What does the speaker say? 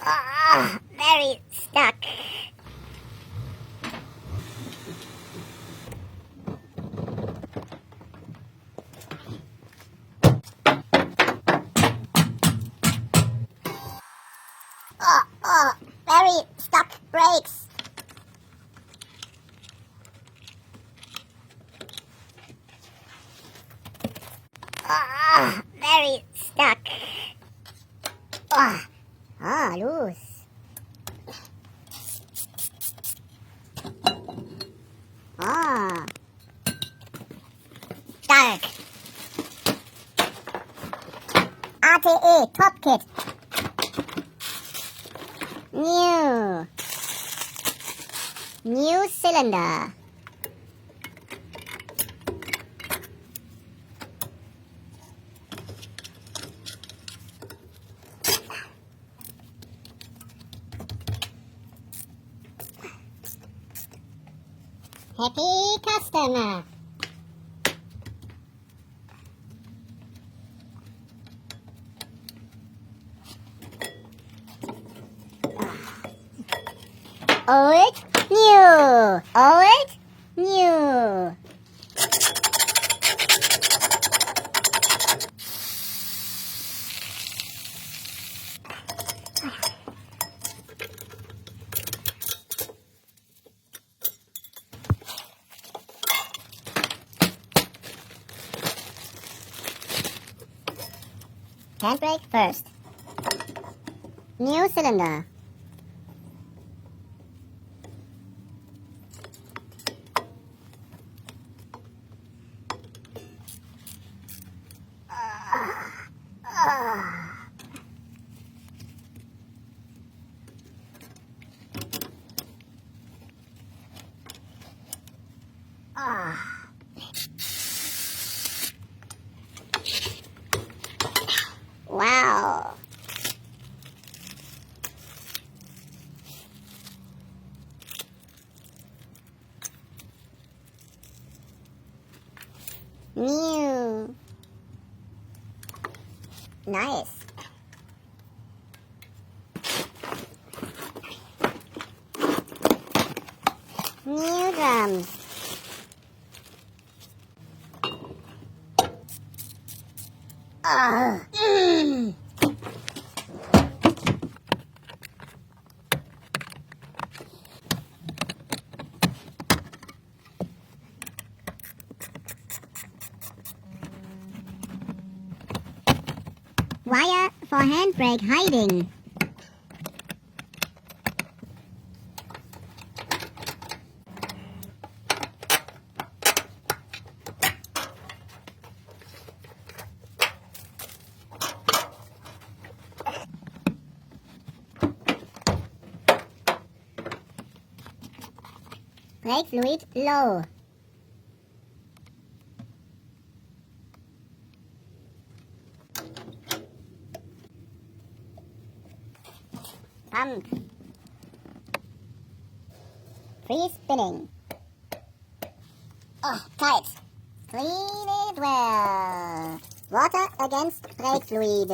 Very stuck. Very stuck brakes. Very stuck. Loose. Dark. RTE Top Kit. New cylinder. Happy customer. Old, new. Old, new. Handbrake first. New cylinder. Wow. New. Nice. New drums. Wire for handbrake hiding. Brake fluid low. Pump. Free spinning. Tight. Clean it well. Water against brake fluid.